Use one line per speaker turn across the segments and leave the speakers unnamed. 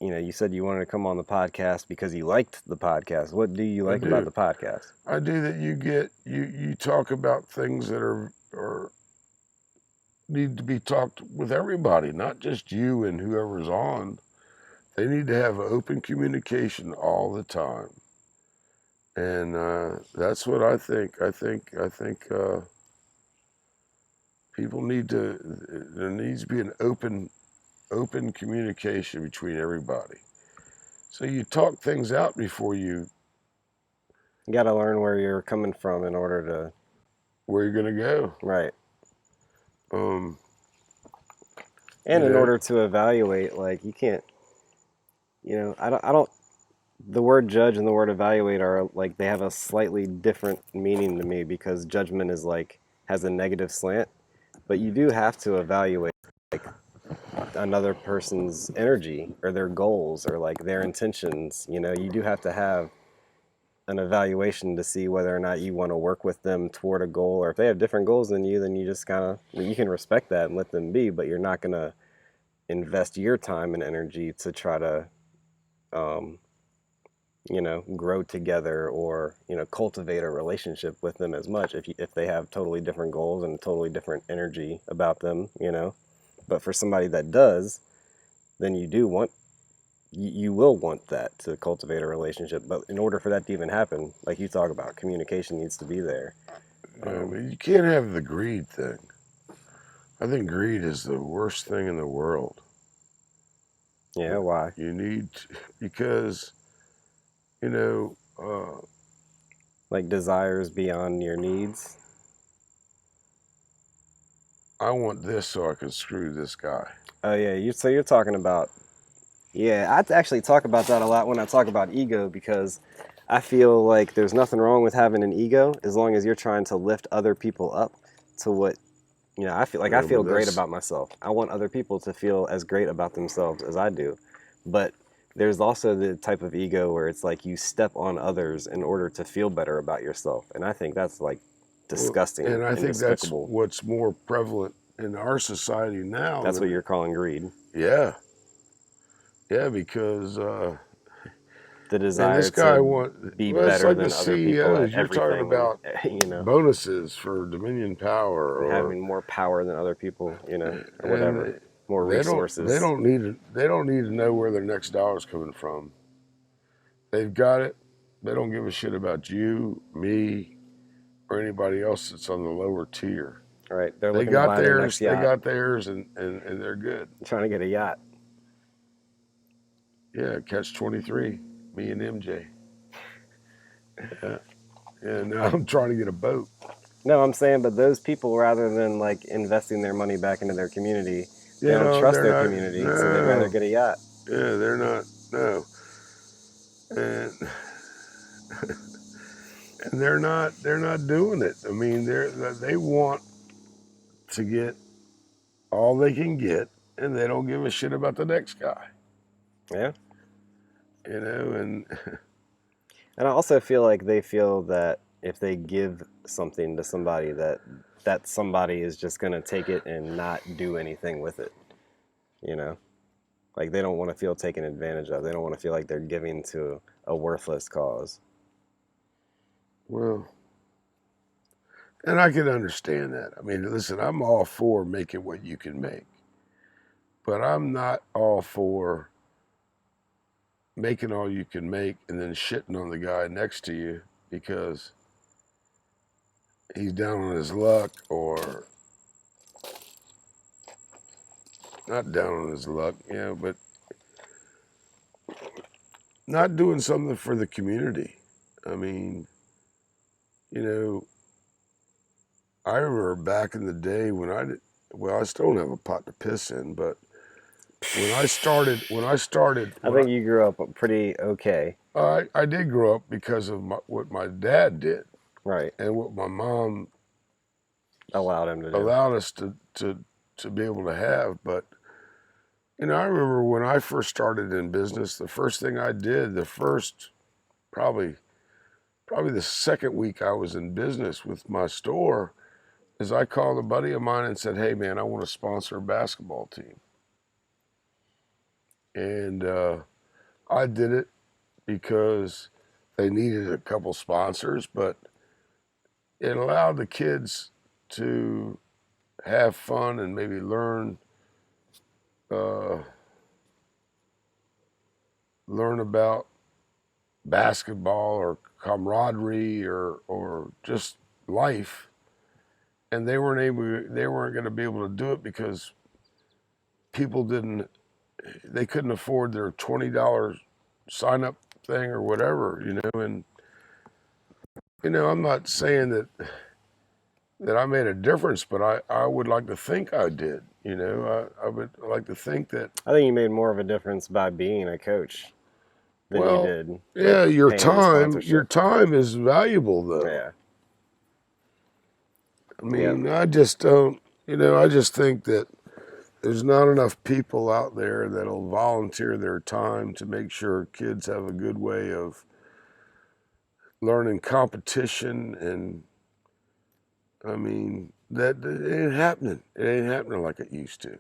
you said you wanted to come on the podcast because you liked the podcast. What do you
I
like about
do.
the podcast?
I do that. You talk about things that are need to be talked with everybody, not just you and whoever's on. They need to have open communication all the time, and that's what I think. I think people need to. There needs to be an open communication between everybody. So you talk things out before
You got to learn where you're coming from in order to,
where you're going to go.
right.
Um,
And
you
in
know,
order to evaluate, like you can't, I don't, the word judge and the word evaluate are like, they have a slightly different meaning to me because judgment is like, has a negative slant, but you do have to evaluate another person's energy or their goals or like their intentions. You do have to have an evaluation to see whether or not you want to work with them toward a goal, or if they have different goals than you, then you just kind of, you can respect that and let them be, but you're not going to invest your time and energy to try to um, grow together or cultivate a relationship with them as much if they have totally different goals and totally different energy about them. But for somebody that does, then you will want that to cultivate a relationship. But in order for that to even happen, like you talk about, communication needs to be there.
but you can't have the greed thing. I think greed is the worst thing in the world.
Yeah, why?
You need because you know
Like desires beyond your needs.
I want this so I can screw this guy.
Oh yeah, so you're talking about. Yeah, I actually talk about that a lot when I talk about ego because I feel like there's nothing wrong with having an ego as long as you're trying to lift other people up to what, I feel
But
great
that's
about myself. I want other people to feel as great about themselves as I do. But there's also the type of ego where it's like you step on others in order to feel better about yourself. And I think that's like
well,
disgusting
and I
and
think that's
despicable.
what's more prevalent in our society now.
That's what you're calling greed.
Yeah, yeah, because
The
man,
desire
this guy
to
want.
be
Well, it's
better
like the
than other people at
CEOs. You're talking
everything
about
and
bonuses for Dominion Power, or
having more power than other people, or whatever,
and
more
they
resources.
don't need to know where their next dollar's coming from. They've got it. They don't give a shit about you, me, or anybody else that's on the lower tier.
Right? They're looking to buy their next
They
yacht,
got theirs, and they're good.
trying to get a yacht.
Yeah, catch 23, me and MJ. Yeah, and now I'm trying to get a boat.
No, I'm saying, but those people, rather than like investing their money back into their community, they
You
don't
know,
trust
they're
their
not.
community, so they'd rather
No,
get a yacht.
yeah, they're not. No, and and they're not doing it. I mean, they want to get all they can get, and they don't give a shit about the next guy.
Yeah.
And
And I also feel like they feel that if they give something to somebody, that somebody is just going to take it and not do anything with it. You know, like they don't want to feel taken advantage of. They don't want to feel like they're giving to a worthless cause.
well, and I can understand that. I mean, listen, I'm all for making what you can make, but I'm not all for making all you can make and then shitting on the guy next to you because he's down on his luck, or not down on his luck, yeah, but not doing something for the community. I mean, you know, I remember back in the day when well, I still don't have a pot to piss in, but
I think you grew up pretty okay.
I did grow up because of what my dad did
Right.
and what my mom
Allowed him to do.
allowed us to be able to have. But I remember when I first started in business, the first thing I did, the first probably the second week I was in business with my store, is I called a buddy of mine and said, "Hey man, I want to sponsor a basketball team." And I did it because they needed a couple sponsors, but it allowed the kids to have fun and maybe uh, learn about basketball or camaraderie or just life. And they weren't going to be able to do it because people didn't they couldn't afford their $20 sign up thing or whatever, and I'm not saying that I made a difference, but I would like to think I did. I would like to think that.
I think you made more of a difference by being a coach than you
Well,
did with
yeah,
paying the
your
sponsorship.
time is valuable though.
Yeah.
I
Yep.
mean, I just don't. I just think that there's not enough people out there that'll volunteer their time to make sure kids have a good way of learning competition. And I mean, that it ain't happening. It ain't happening like it used to.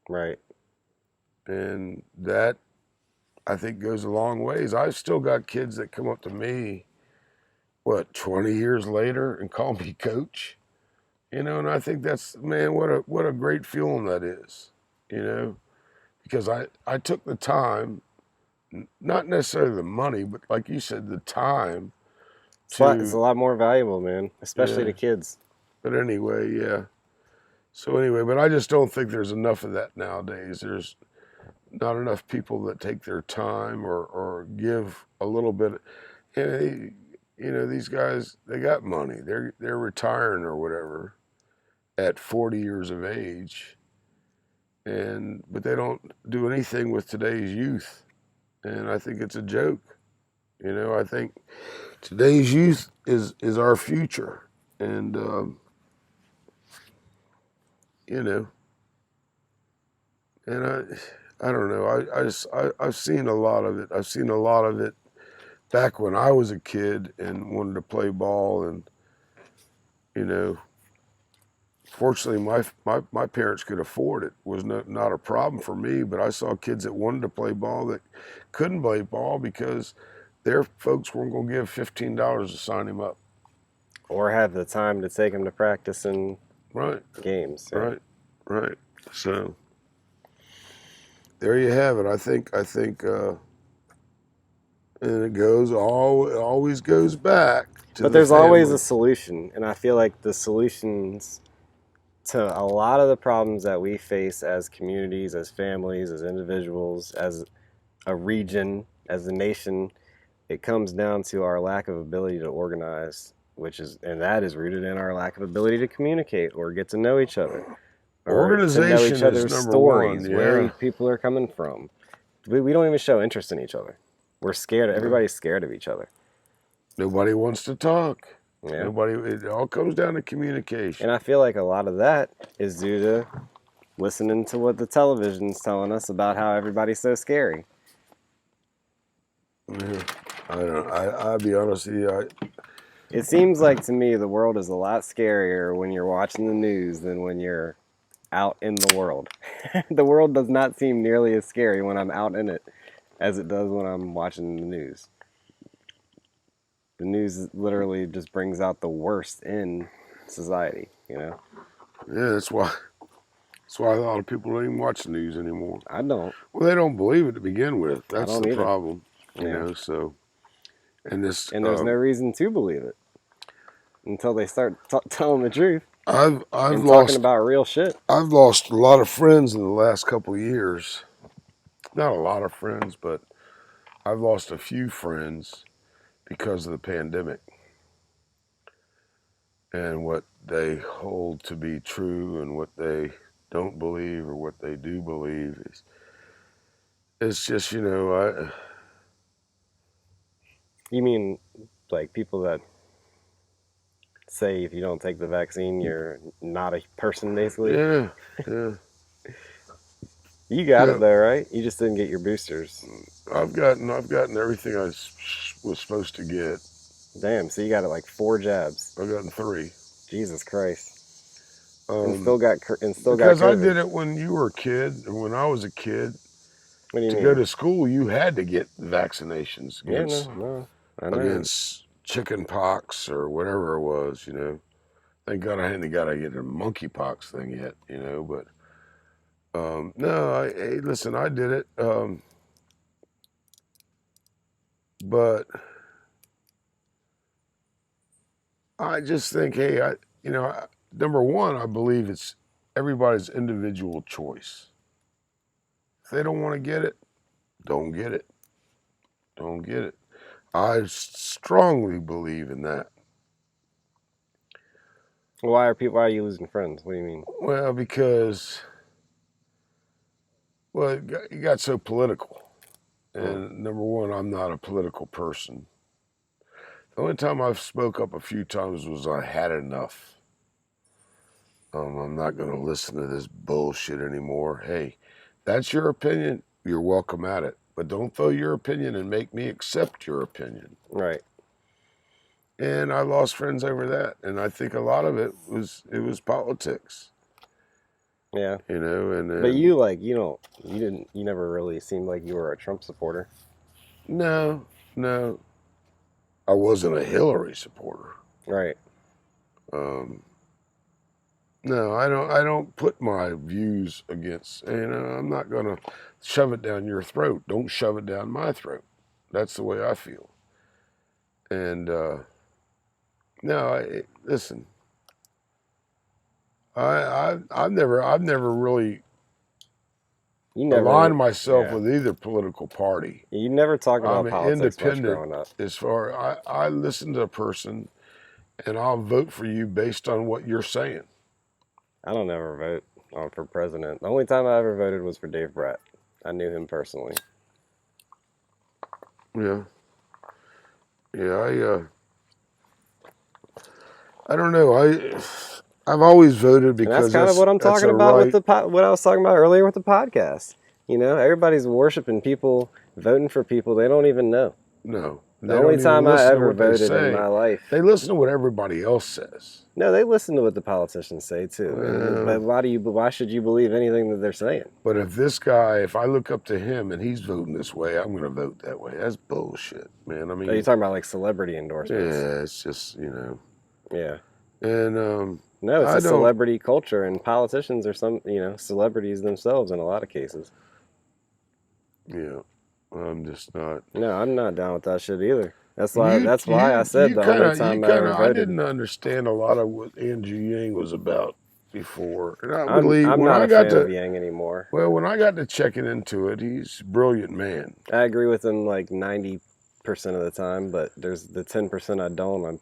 Right.
And that, I think, goes a long ways. I've still got kids that come up to me, 20 years later and call me coach, and I think that's, man, what a great feeling that is, you know, because I took the time, not necessarily the money, but like you said, the time
It's a
to,
lot more valuable, man, especially
yeah.
to kids.
But anyway, yeah. So anyway, but I just don't think there's enough of that nowadays. There's not enough people that take their time or give a little bit. You know, these guys, they got money. They're retiring or whatever at 40 years of age, but they don't do anything with today's youth, and I think it's a joke. I think today's youth is our future, and you know, and I don't know. I've seen a lot of it. I've seen a lot of it back when I was a kid and wanted to play ball, and you know, fortunately, my parents could afford it. It was not a problem for me. But I saw kids that wanted to play ball that couldn't play ball because their folks weren't going to give $15 to sign him up.
Or have the time to take them to practice in
Right,
games. Yeah.
right, right. So there you have it. And it always goes back to
But
the
there's always a
family.
solution, and I feel like the solutions to a lot of the problems that we face as communities, as families, as individuals, as a region, as a nation, it comes down to our lack of ability to organize, and that is rooted in our lack of ability to communicate or get to know each other or to know each
Organization is
other's
number one.
stories,
Yeah.
people are coming from. We don't even show interest in each other. We're scared. Everybody's scared of each other.
Nobody wants to talk.
Yeah.
Nobody. It all comes down to communication.
And I feel like a lot of that is due to listening to what the television's telling us about how everybody's so scary.
Yeah. I don't. I'll be honest with you.
It seems like to me the world is a lot scarier when you're watching the news than when you're out in the world. The world does not seem nearly as scary when I'm out in it as it does when I'm watching the news. The news literally just brings out the worst in society,
Yeah, that's why. That's why a lot of people don't even watch the news anymore.
I don't.
Well, they don't believe it to begin with.
I
That's
don't
the
either.
problem.
Yeah.
So and this.
And there's no reason to believe it until they start telling the truth
I've
and talking
lost.
about real shit.
I've lost a lot of friends in the last couple of years. Not a lot of friends, but I've lost a few friends because of the pandemic and what they hold to be true and what they don't believe or what they do believe. It's just,
You mean like people that say if you don't take the vaccine, you're not a person, basically?
yeah, yeah,
You got
yeah.
it though, right? You just didn't get your boosters.
I've gotten everything was supposed to get.
Damn, so you got it like 4 jabs.
I've gotten 3.
Jesus Christ. And
Um,
still got
because I
COVID.
did it when you were a kid and when I was a kid,
What do you
To go
mean?
to school, you had to get vaccinations
Yeah, no, I know.
against chicken pox or whatever it was. Thank God I hadn't got to get a monkeypox thing yet. But no, hey, listen, I did it. But I just think, hey, number one, I believe it's everybody's individual choice. If they don't want to get it, don't get it. Don't get it. I strongly believe in that.
Why are you losing friends? What do you mean?
Well, because it got so political.
Hmm.
And number one, I'm not a political person. The only time I've spoke up a few times was I had enough. I'm not going to listen to this bullshit anymore. Hey, that's your opinion. You're welcome at it. But don't throw your opinion and make me accept your opinion.
Right.
And I lost friends over that. And I think a lot of it was politics.
Yeah.
And
But
then
you never really seemed like you were a Trump supporter.
no, no, I wasn't a Hillary supporter.
Right.
Um, no, I don't put my views against. I'm not gonna shove it down your throat. Don't shove it down my throat. That's the way I feel. And no, listen. I've never really
You
aligned
never,
myself
yeah.
with either political party.
You never talked
I'm
about
an
politics much
independent
growing up.
as far I listen to a person and I'll vote for you based on what you're saying.
I don't ever vote for president. The only time I ever voted was for Dave Brett. I knew him personally.
Yeah, yeah. I don't know. I've always voted
And that's
because
kind of what I'm
that's
talking
a
about with
right.
what I was talking about earlier with the podcast. Everybody's worshiping people, voting for people they don't even know.
No,
The
they
only
don't even
time I
listen to
ever
what they
voted in
say.
my life.
They listen to what everybody else says.
No, they listen to what the politicians say too. But
Uh,
why should you believe anything that they're saying?
but if I look up to him and he's voting this way, I'm going to vote that way. That's bullshit, man. I
Are you
mean,
talking about like celebrity endorsements?
yeah, it's just
Yeah.
and
No, it's
I
a
don't.
celebrity culture, and politicians are celebrities themselves in a lot of cases.
Yeah, I'm just not.
No, I'm not down with that shit either. That's why.
You
That's why I
you
said
you
the
kind
only
of you
time I
kind
ever
of I
voted.
didn't understand a lot of what Andrew Yang was about before, and I
I'm
believe
I'm
when
not
I
a
got
fan of
to
Yang anymore.
when I got to checking into it, he's a brilliant man.
I agree with him like 90% of the time, but there's the 10% I don't. I'm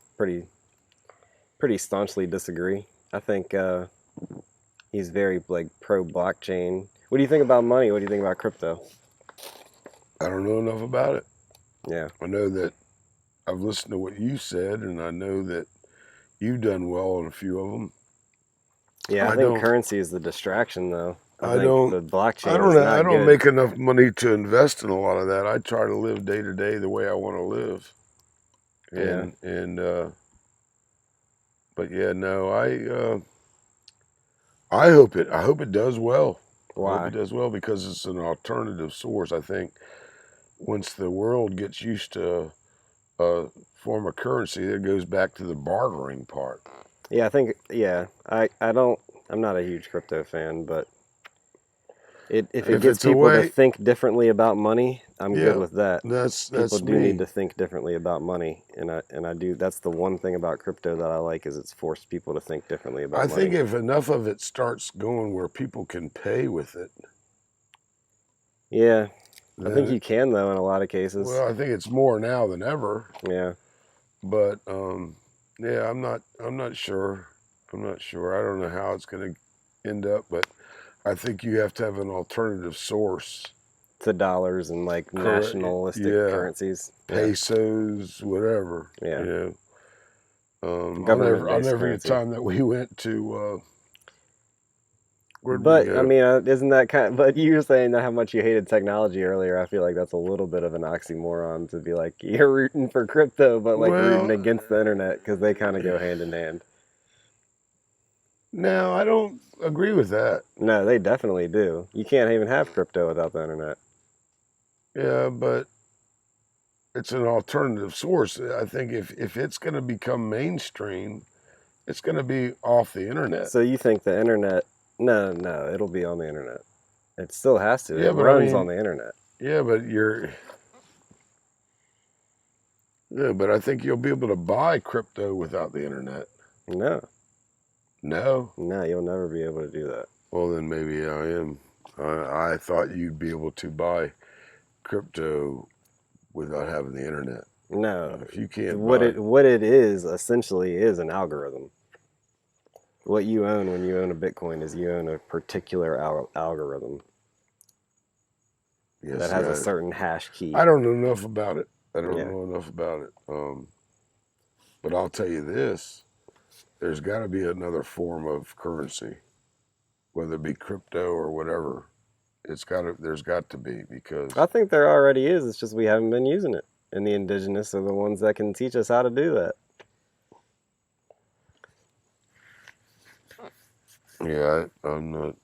pretty staunchly disagree. I think he's very like pro blockchain. What do you think about money? What do you think about crypto?
I don't know enough about it.
Yeah.
I know that I've listened to what you said, and I know that you've done well on a few of them.
Yeah, I
I
think
don't.
currency is the distraction though. I
I
think
don't.
the blockchain is
I
not
don't
good.
make enough money to invest in a lot of that. I try to live day to day the way I want to live,
Yeah.
and but yeah, no, I hope it does well. I hope it
Why?
does well because it's an alternative source. I think once the world gets used to a form of currency, it goes back to the bartering part.
Yeah, I think yeah. I don't I'm not a huge crypto fan, but if it
If
gets
it's a
people to
way,
think differently about money, I'm good
yeah,
with that. People
that's
do need
me.
to think differently about money, and I do. That's the one thing about crypto that I like is it's forced people to think differently
I
about
think
money.
if enough of it starts going where people can pay with it,
Yeah, I think
then
you can though in a lot of cases.
well, I think it's more now than ever.
Yeah,
But yeah, I'm not sure. I'm not sure. I don't know how it's going to end up, but I think you have to have an alternative source.
to dollars and like
Correct.
nationalistic
Yeah.
currencies. Yeah,
Pesos, whatever.
yeah,
I'll
government-based
never forget the
currency.
time that we went to where'd we
But I
go?
mean, isn't that kind of? But you were saying how much you hated technology earlier. I feel like that's a little bit of an oxymoron to be like you're rooting for crypto, but like rooting
Well,
against the internet because they kind of go hand in hand.
no, I don't agree with that.
No, they definitely do. You can't even have crypto without the internet.
Yeah, but it's an alternative source. I think if it's going to become mainstream, it's going to be off the internet.
So you think the internet? No, no, it'll be on the internet. It still has to. It
Yeah, but I
runs on
mean,
the internet.
yeah, but yeah, but I think you'll be able to buy crypto without the internet.
No,
No?
no, you'll never be able to do that.
Well, then maybe I am. I thought you'd be able to buy crypto without having the internet.
No,
If you can't
what
buy,
it is essentially is an algorithm. What you own when you own a Bitcoin is you own a particular algorithm
yes,
that has a certain hash key.
I don't know enough about it. I don't
Yeah.
know enough about it. But I'll tell you this: there's got to be another form of currency, whether it be crypto or whatever. There's got to be because
I think there already is. It's just we haven't been using it, and the indigenous are the ones that can teach us how to do that.
yeah, I'm not.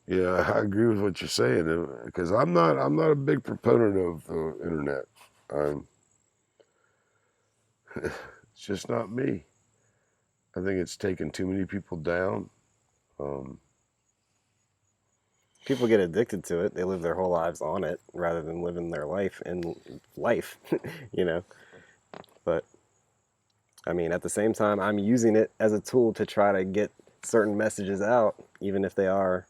Yeah, I agree with what you're saying because I'm not a big proponent of the internet. I'm, it's just not me. I think it's taken too many people down. Um,
People get addicted to it. They live their whole lives on it rather than living their life in life, you know. But I mean, at the same time, I'm using it as a tool to try to get certain messages out, even if they are,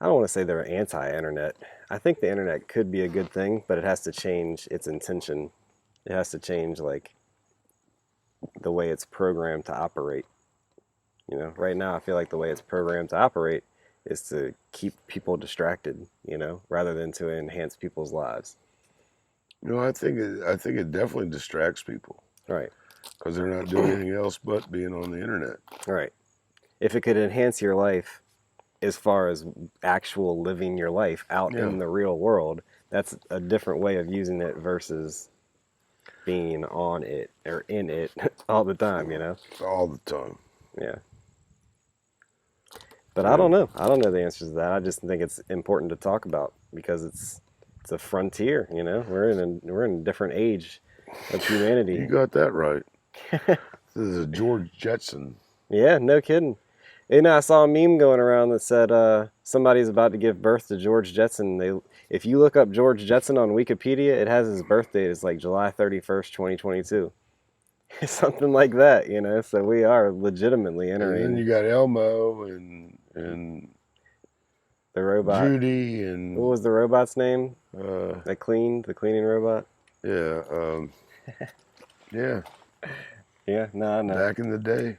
I don't want to say they're anti-internet. I think the internet could be a good thing, but it has to change its intention. It has to change like the way it's programmed to operate. You know, right now I feel like the way it's programmed to operate is to keep people distracted, you know, rather than to enhance people's lives.
I think it definitely distracts people
Right.
because they're not doing anything else but being on the internet.
Right. If it could enhance your life as far as actual living your life out
Yeah,
in the real world, that's a different way of using it versus being on it or in it all the time, you know?
all the time.
Yeah. But I
Yeah,
don't know. I don't know the answers to that. I just think it's important to talk about because it's a frontier, you know? We're in a different age of
you
humanity.
got that right. This is a George Jetson.
Yeah, no kidding. You know, I saw a meme going around that said somebody's about to give birth to George Jetson. If you look up George Jetson on Wikipedia, it has his birth date. It's like July 31st, 2022. Something like that, you know. So we are legitimately
And then
entering
you got Elmo and
the robot.
Judy
What
and
was the robot's name?
uh,
The cleaning robot.
yeah, yeah.
Yeah, no, I know.
Back in the day.